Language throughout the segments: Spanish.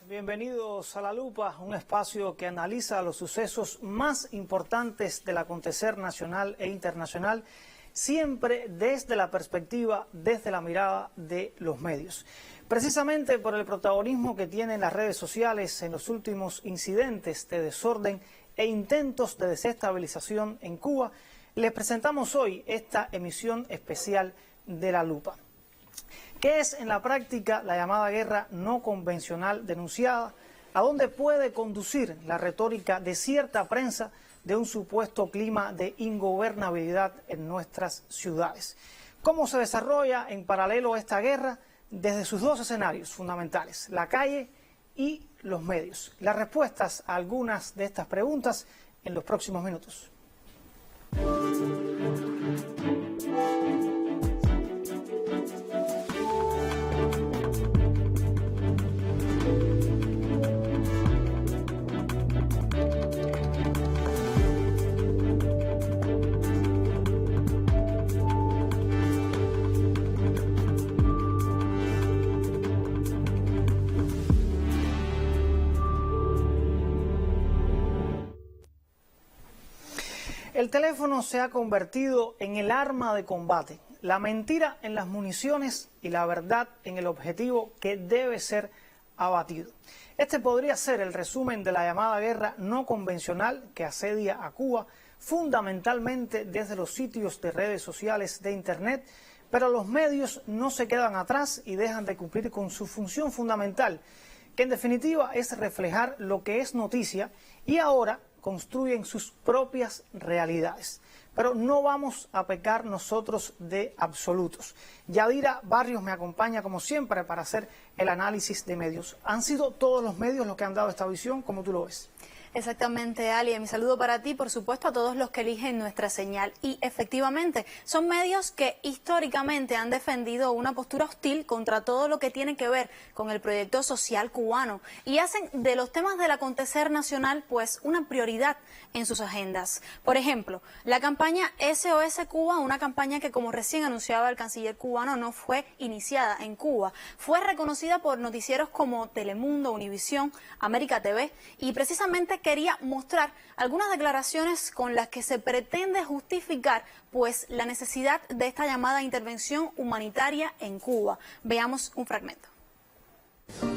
Bienvenidos a La Lupa, un espacio que analiza los sucesos más importantes del acontecer nacional e internacional, siempre desde la perspectiva, desde la mirada de los medios. Precisamente por el protagonismo que tienen las redes sociales en los últimos incidentes de desorden e intentos de desestabilización en Cuba, les presentamos hoy esta emisión especial de La Lupa. ¿Qué es en la práctica la llamada guerra no convencional denunciada? ¿A dónde puede conducir la retórica de cierta prensa de un supuesto clima de ingobernabilidad en nuestras ciudades? ¿Cómo se desarrolla en paralelo esta guerra desde sus dos escenarios fundamentales, la calle y los medios? Las respuestas a algunas de estas preguntas en los próximos minutos. El teléfono se ha convertido en el arma de combate, la mentira en las municiones y la verdad en el objetivo que debe ser abatido. Este podría ser el resumen de la llamada guerra no convencional que asedia a Cuba, fundamentalmente desde los sitios de redes sociales de Internet, pero los medios no se quedan atrás y dejan de cumplir con su función fundamental, que en definitiva es reflejar lo que es noticia, y ahora construyen sus propias realidades. Pero no vamos a pecar nosotros de absolutos. Yadira Barrios me acompaña como siempre para hacer el análisis de medios. ¿Han sido todos los medios los que han dado esta visión? ¿Cómo tú lo ves? Exactamente, Ali. Mi saludo para ti, por supuesto, a todos los que eligen nuestra señal. Y efectivamente, son medios que históricamente han defendido una postura hostil contra todo lo que tiene que ver con el proyecto social cubano y hacen de los temas del acontecer nacional pues una prioridad en sus agendas. Por ejemplo, la campaña SOS Cuba, una campaña que, como recién anunciaba el canciller cubano, no fue iniciada en Cuba. Fue reconocida por noticieros como Telemundo, Univisión, América TV, y precisamente quería mostrar algunas declaraciones con las que se pretende justificar pues la necesidad de esta llamada intervención humanitaria en Cuba. Veamos un fragmento.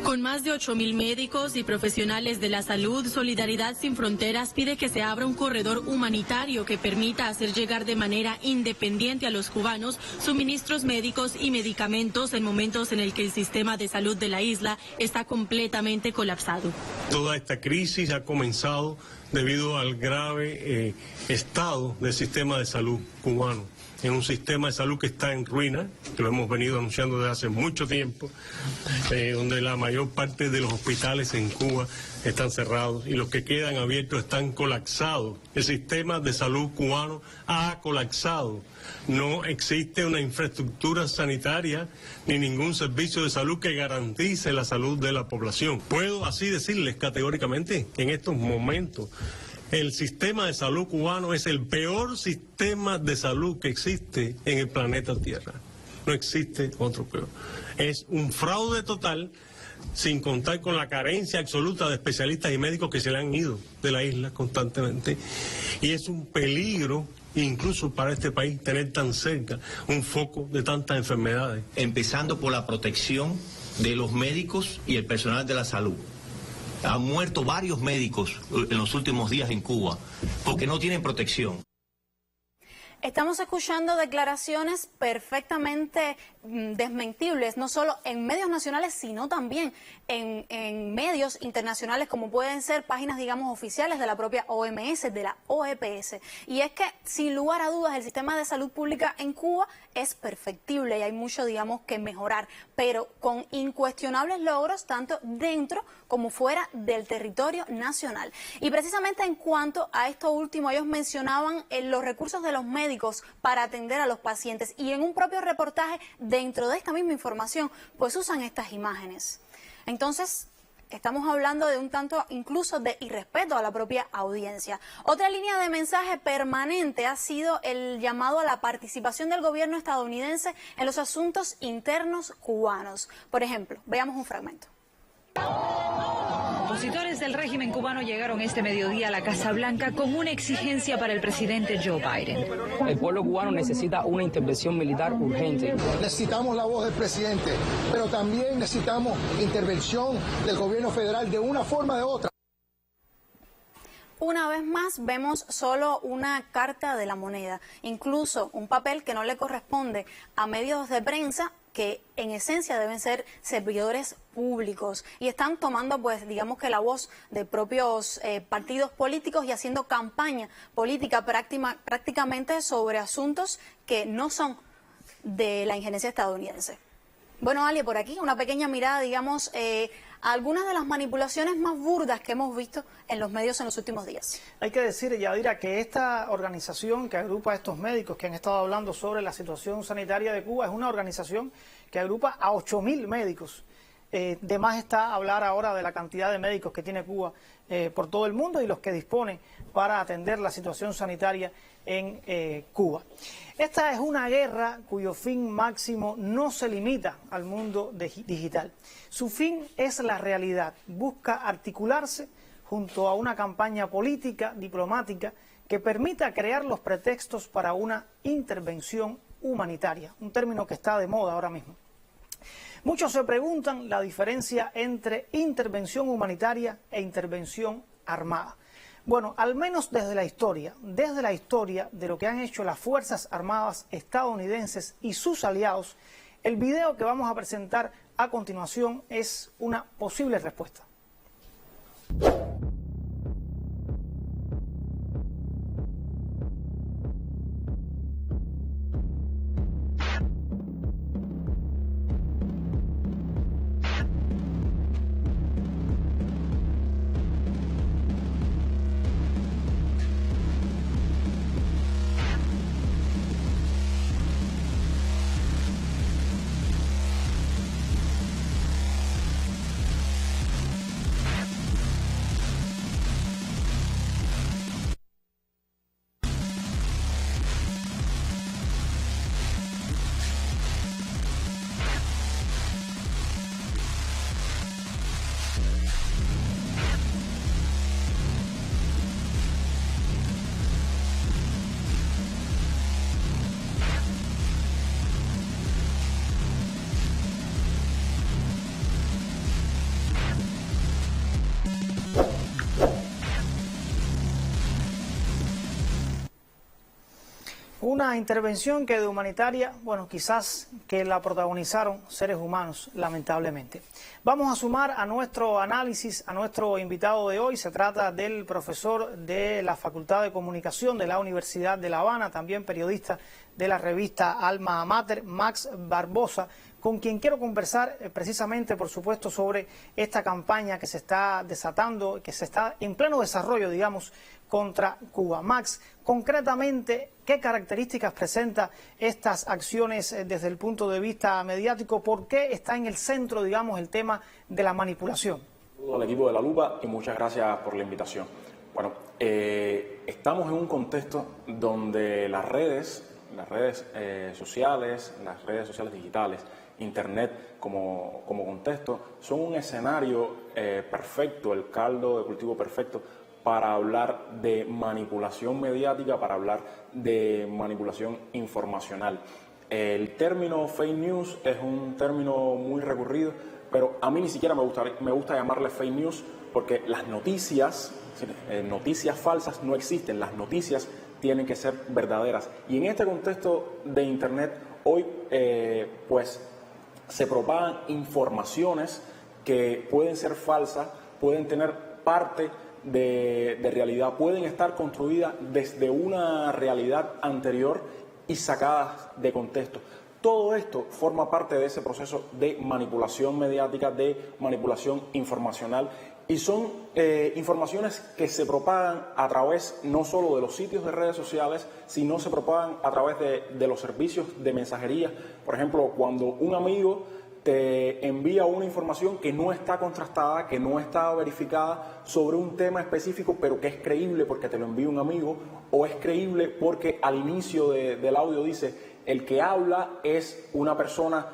Con más de 8.000 médicos y profesionales de la salud, Solidaridad Sin Fronteras pide que se abra un corredor humanitario que permita hacer llegar de manera independiente a los cubanos suministros médicos y medicamentos en momentos en el que el sistema de salud de la isla está completamente colapsado. Toda esta crisis ha comenzado debido al grave estado del sistema de salud cubano. En un sistema de salud que está en ruina, que lo hemos venido anunciando desde hace mucho tiempo, donde la mayor parte de los hospitales en Cuba están cerrados y los que quedan abiertos están colapsados. El sistema de salud cubano ha colapsado. No existe una infraestructura sanitaria ni ningún servicio de salud que garantice la salud de la población. Puedo así decirles categóricamente que en estos momentos el sistema de salud cubano es el peor sistema de salud que existe en el planeta Tierra. No existe otro peor. Es un fraude total, sin contar con la carencia absoluta de especialistas y médicos que se le han ido de la isla constantemente. Y es un peligro, incluso para este país, tener tan cerca un foco de tantas enfermedades. Empezando por la protección de los médicos y el personal de la salud. Han muerto varios médicos en los últimos días en Cuba porque no tienen protección. Estamos escuchando declaraciones perfectamente desmentibles, no solo en medios nacionales, sino también en medios internacionales, como pueden ser páginas, digamos, oficiales de la propia OMS, de la OEPS. Y es que, sin lugar a dudas, el sistema de salud pública en Cuba es perfectible y hay mucho, digamos, que mejorar, pero con incuestionables logros, tanto dentro como fuera del territorio nacional. Y precisamente en cuanto a esto último, ellos mencionaban los recursos de los médicos para atender a los pacientes, y en un propio reportaje dentro de esta misma información pues usan estas imágenes. Entonces estamos hablando de un tanto incluso de irrespeto a la propia audiencia. Otra línea de mensaje permanente ha sido el llamado a la participación del gobierno estadounidense en los asuntos internos cubanos. Por ejemplo, veamos un fragmento. Funcionarios del régimen cubano llegaron este mediodía a la Casa Blanca con una exigencia para el presidente Joe Biden. El pueblo cubano necesita una intervención militar urgente. Necesitamos la voz del presidente, pero también necesitamos intervención del gobierno federal de una forma o de otra. Una vez más vemos solo una carta de la moneda, incluso un papel que no le corresponde a medios de prensa que en esencia deben ser servidores públicos y están tomando, pues, digamos que la voz de propios partidos políticos y haciendo campaña política prácticamente sobre asuntos que no son de la injerencia estadounidense. Bueno, Ali, por aquí una pequeña mirada, digamos, a algunas de las manipulaciones más burdas que hemos visto en los medios en los últimos días. Hay que decir, Yadira, que esta organización que agrupa a estos médicos que han estado hablando sobre la situación sanitaria de Cuba es una organización que agrupa a 8.000 médicos. De más está hablar ahora de la cantidad de médicos que tiene Cuba por todo el mundo y los que dispone para atender la situación sanitaria en Cuba. Esta es una guerra cuyo fin máximo no se limita al mundo digital. Su fin es la realidad. Busca articularse junto a una campaña política, diplomática, que permita crear los pretextos para una intervención humanitaria, un término que está de moda ahora mismo. Muchos se preguntan la diferencia entre intervención humanitaria e intervención armada. Bueno, al menos desde la historia de lo que han hecho las Fuerzas Armadas estadounidenses y sus aliados, el video que vamos a presentar a continuación es una posible respuesta. Una intervención que de humanitaria, bueno, quizás que la protagonizaron seres humanos, lamentablemente. Vamos a sumar a nuestro análisis a nuestro invitado de hoy. Se trata del profesor de la Facultad de Comunicación de la Universidad de La Habana, también periodista de la revista Alma Mater, Max Barbosa, con quien quiero conversar precisamente, por supuesto, sobre esta campaña que se está desatando, que se está en pleno desarrollo, digamos, contra Cuba. Max, concretamente, ¿qué características presenta estas acciones desde el punto de vista mediático? ¿Por qué está en el centro, digamos, el tema de la manipulación? Al equipo de La Lupa y muchas gracias por la invitación. Bueno, estamos en un contexto donde las redes sociales digitales, Internet como contexto, son un escenario perfecto, el caldo de cultivo perfecto para hablar de manipulación mediática, para hablar de manipulación informacional. El término fake news es un término muy recurrido, pero a mí ni siquiera me gusta llamarle fake news porque las noticias falsas no existen, las noticias tienen que ser verdaderas. Y en este contexto de Internet, hoy pues se propagan informaciones que pueden ser falsas, pueden tener parte de realidad, pueden estar construidas desde una realidad anterior y sacadas de contexto. Todo esto forma parte de ese proceso de manipulación mediática, de manipulación informacional, y son informaciones que se propagan a través no solo de los sitios de redes sociales, sino se propagan a través de los servicios de mensajería. Por ejemplo, cuando un amigo te envía una información que no está contrastada, que no está verificada sobre un tema específico, pero que es creíble porque te lo envía un amigo, o es creíble porque al inicio del audio dice el que habla es una persona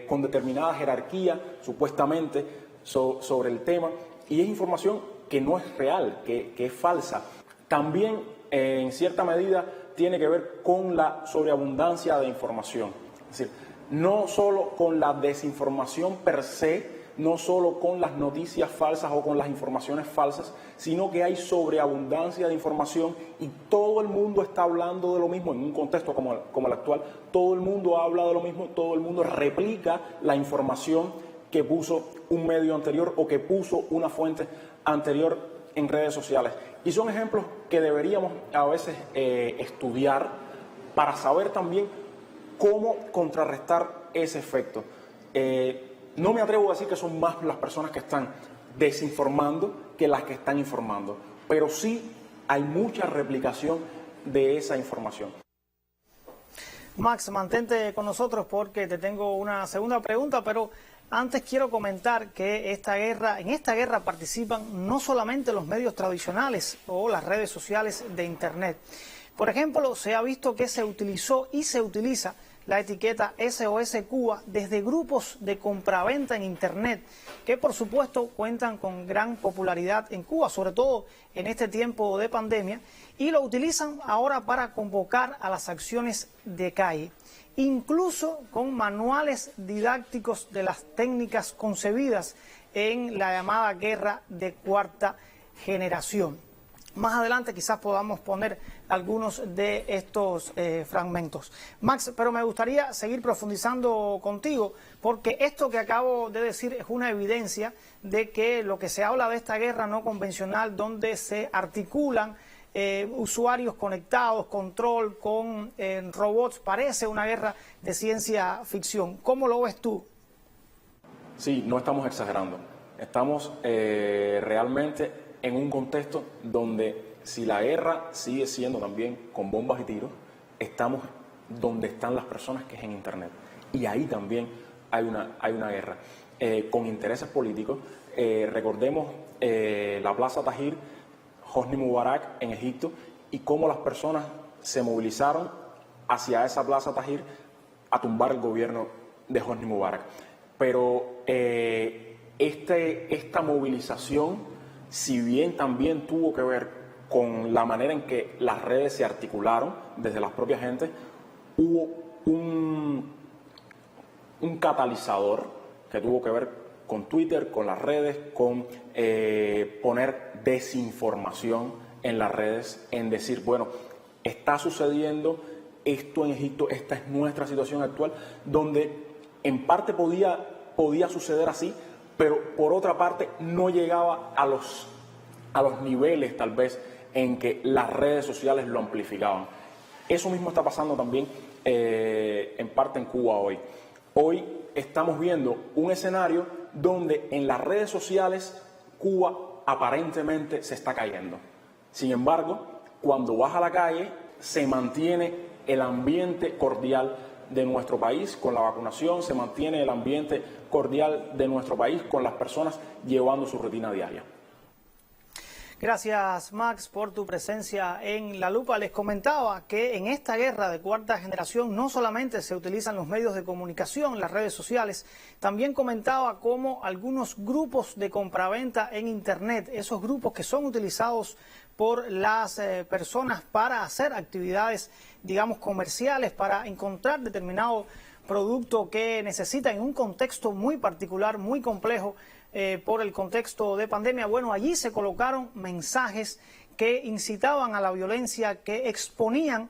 con determinada jerarquía, supuestamente, sobre el tema. y es información que no es real, que es falsa. También, en cierta medida, tiene que ver con la sobreabundancia de información. Es decir, no solo con la desinformación per se, no solo con las noticias falsas o con las informaciones falsas, sino que hay sobreabundancia de información y todo el mundo está hablando de lo mismo en un contexto como el actual. Todo el mundo habla de lo mismo, todo el mundo replica la información que puso un medio anterior o que puso una fuente anterior en redes sociales. Y son ejemplos que deberíamos a veces estudiar para saber también cómo contrarrestar ese efecto. No me atrevo a decir que son más las personas que están desinformando que las que están informando, pero sí hay mucha replicación de esa información. Max, mantente con nosotros porque te tengo una segunda pregunta, pero antes quiero comentar que en esta guerra participan no solamente los medios tradicionales o las redes sociales de Internet. Por ejemplo, se ha visto que se utilizó y se utiliza la etiqueta SOS Cuba desde grupos de compraventa en Internet, que por supuesto cuentan con gran popularidad en Cuba, sobre todo en este tiempo de pandemia, y lo utilizan ahora para convocar a las acciones de calle, incluso con manuales didácticos de las técnicas concebidas en la llamada guerra de cuarta generación. Más adelante quizás podamos poner algunos de estos fragmentos. Max, pero me gustaría seguir profundizando contigo, porque esto que acabo de decir es una evidencia de que lo que se habla de esta guerra no convencional, donde se articulan usuarios conectados, control con robots, parece una guerra de ciencia ficción. ¿Cómo lo ves tú? Sí, no estamos exagerando. Estamos realmente en un contexto donde si la guerra sigue siendo también con bombas y tiros, estamos donde están las personas, que es en Internet. Y ahí también hay una guerra con intereses políticos. Recordemos la Plaza Tahrir, Hosni Mubarak en Egipto, y cómo las personas se movilizaron hacia esa Plaza Tahrir a tumbar el gobierno de Hosni Mubarak. Pero esta movilización, si bien también tuvo que ver con la manera en que las redes se articularon desde las propias gentes, hubo un catalizador que tuvo que ver con Twitter, con las redes, con poner desinformación en las redes, en decir, bueno, está sucediendo esto en Egipto, esta es nuestra situación actual, donde en parte podía suceder así, pero por otra parte no llegaba a los niveles tal vez en que las redes sociales lo amplificaban. Eso mismo está pasando también en parte en Cuba hoy. Hoy estamos viendo un escenario donde en las redes sociales Cuba aparentemente se está cayendo. Sin embargo, cuando vas a la calle se mantiene el ambiente cordial de nuestro país con la vacunación, se mantiene el ambiente cordial de nuestro país con las personas llevando su rutina diaria. Gracias, Max, por tu presencia en La Lupa. Les comentaba que en esta guerra de cuarta generación no solamente se utilizan los medios de comunicación, las redes sociales, también comentaba cómo algunos grupos de compraventa en Internet, esos grupos que son utilizados por las personas para hacer actividades, digamos, comerciales, para encontrar determinado producto que necesitan en un contexto muy particular, muy complejo, por el contexto de pandemia. Bueno, allí se colocaron mensajes que incitaban a la violencia, que exponían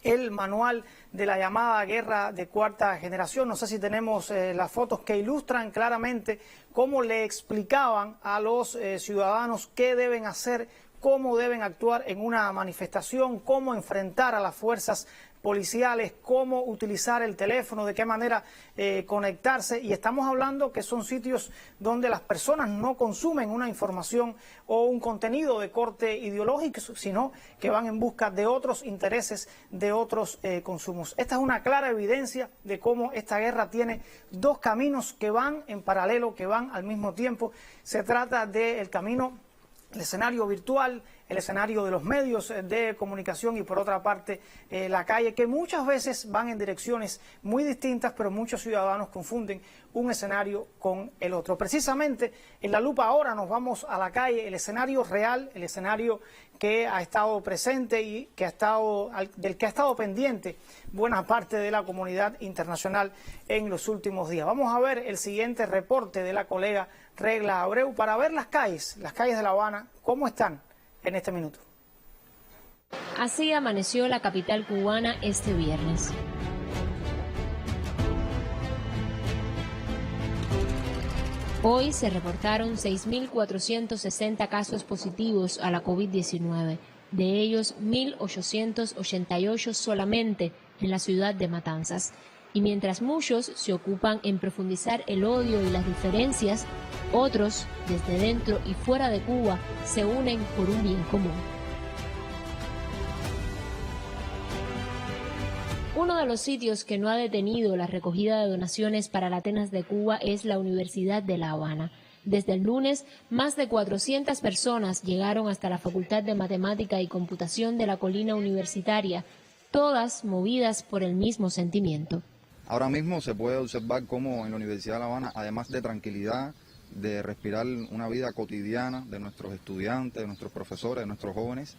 el manual de la llamada guerra de cuarta generación. No sé si tenemos las fotos que ilustran claramente cómo le explicaban a los ciudadanos qué deben hacer, cómo deben actuar en una manifestación, cómo enfrentar a las fuerzas policiales, cómo utilizar el teléfono, de qué manera conectarse. Y estamos hablando que son sitios donde las personas no consumen una información o un contenido de corte ideológico, sino que van en busca de otros intereses, de otros consumos. Esta es una clara evidencia de cómo esta guerra tiene dos caminos que van en paralelo, que van al mismo tiempo. Se trata del camino, el escenario virtual, el escenario de los medios de comunicación y por otra parte la calle, que muchas veces van en direcciones muy distintas, pero muchos ciudadanos confunden un escenario con el otro. Precisamente en La Lupa ahora nos vamos a la calle, el escenario real, el escenario que ha estado presente y del que ha estado pendiente buena parte de la comunidad internacional en los últimos días. Vamos a ver el siguiente reporte de la colega Regla Abreu para ver las calles de La Habana, cómo están en este minuto. Así amaneció la capital cubana este viernes. Hoy se reportaron 6.460 casos positivos a la COVID-19, de ellos 1.888 solamente en la ciudad de Matanzas. Y mientras muchos se ocupan en profundizar el odio y las diferencias, otros, desde dentro y fuera de Cuba, se unen por un bien común. Uno de los sitios que no ha detenido la recogida de donaciones para la Atenas de Cuba es la Universidad de La Habana. Desde el lunes, más de 400 personas llegaron hasta la Facultad de Matemática y Computación de la Colina Universitaria, todas movidas por el mismo sentimiento. Ahora mismo se puede observar cómo en la Universidad de La Habana, además de tranquilidad, de respirar una vida cotidiana de nuestros estudiantes, de nuestros profesores, de nuestros jóvenes,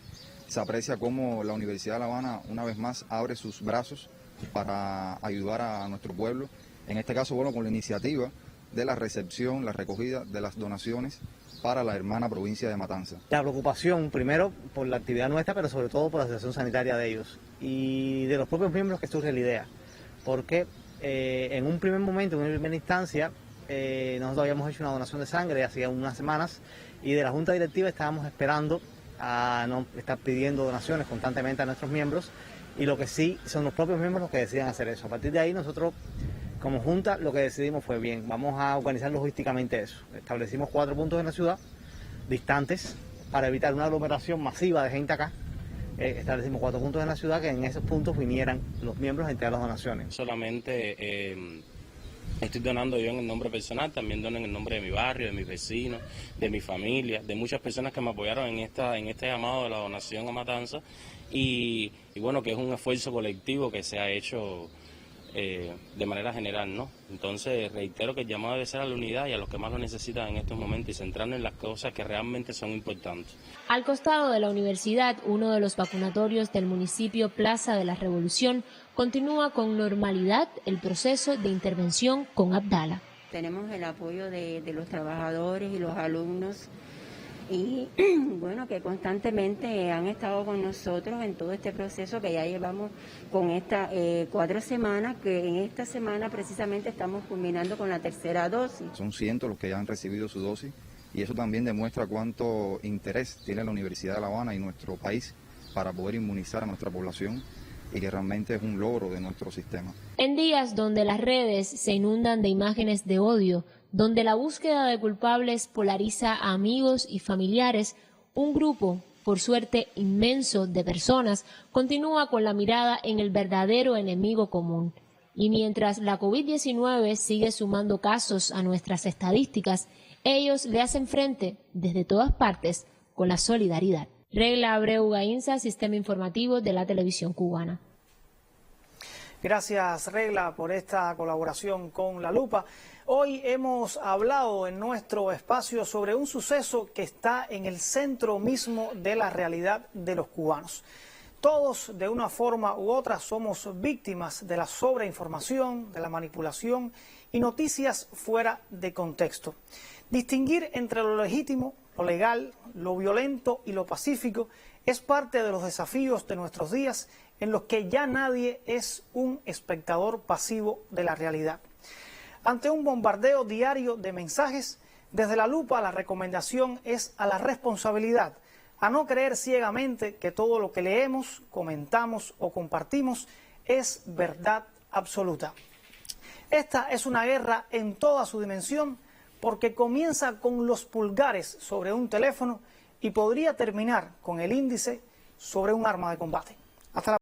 se aprecia cómo la Universidad de La Habana una vez más abre sus brazos para ayudar a nuestro pueblo, en este caso con la iniciativa de la recepción, la recogida de las donaciones para la hermana provincia de Matanzas. La preocupación primero por la actividad nuestra, pero sobre todo por la situación sanitaria de ellos y de los propios miembros que surge la idea, porque en un primer momento, en una primera instancia, nosotros habíamos hecho una donación de sangre hace unas semanas y de la Junta Directiva estábamos esperando a no estar pidiendo donaciones constantemente a nuestros miembros, y lo que sí son los propios miembros los que deciden hacer eso. A partir de ahí nosotros como Junta lo que decidimos fue bien, vamos a organizar logísticamente eso. Establecimos 4 puntos en la ciudad, distantes, para evitar una aglomeración masiva de gente acá. Establecimos 4 puntos en la ciudad que en esos puntos vinieran los miembros a entregar las donaciones. Solamente estoy donando yo en el nombre personal, también dono en el nombre de mi barrio, de mis vecinos, de mi familia, de muchas personas que me apoyaron en este llamado de la donación a Matanzas y bueno, que es un esfuerzo colectivo que se ha hecho de manera general, ¿no? Entonces reitero que el llamado debe ser a la unidad y a los que más lo necesitan en estos momentos y centrarnos en las cosas que realmente son importantes. Al costado de la universidad, uno de los vacunatorios del municipio Plaza de la Revolución continúa con normalidad el proceso de intervención con Abdala. Tenemos el apoyo de los trabajadores y los alumnos y bueno, que constantemente han estado con nosotros en todo este proceso que ya llevamos con estas 4 semanas, que en esta semana precisamente estamos culminando con la 3ª dosis. Son cientos los que ya han recibido su dosis y eso también demuestra cuánto interés tiene la Universidad de La Habana y nuestro país para poder inmunizar a nuestra población y que realmente es un logro de nuestro sistema. En días donde las redes se inundan de imágenes de odio, donde la búsqueda de culpables polariza a amigos y familiares, un grupo, por suerte inmenso, de personas continúa con la mirada en el verdadero enemigo común. Y mientras la COVID-19 sigue sumando casos a nuestras estadísticas, ellos le hacen frente desde todas partes con la solidaridad. Regla Abreu Gainza, Sistema Informativo de la Televisión Cubana. Gracias, Regla, por esta colaboración con La Lupa. Hoy hemos hablado en nuestro espacio sobre un suceso que está en el centro mismo de la realidad de los cubanos. Todos, de una forma u otra, somos víctimas de la sobreinformación, de la manipulación y noticias fuera de contexto. Distinguir entre lo legítimo, lo legal, lo violento y lo pacífico es parte de los desafíos de nuestros días en los que ya nadie es un espectador pasivo de la realidad. Ante un bombardeo diario de mensajes, desde La Lupa la recomendación es a la responsabilidad, a no creer ciegamente que todo lo que leemos, comentamos o compartimos es verdad absoluta. Esta es una guerra en toda su dimensión porque comienza con los pulgares sobre un teléfono y podría terminar con el índice sobre un arma de combate. Hasta la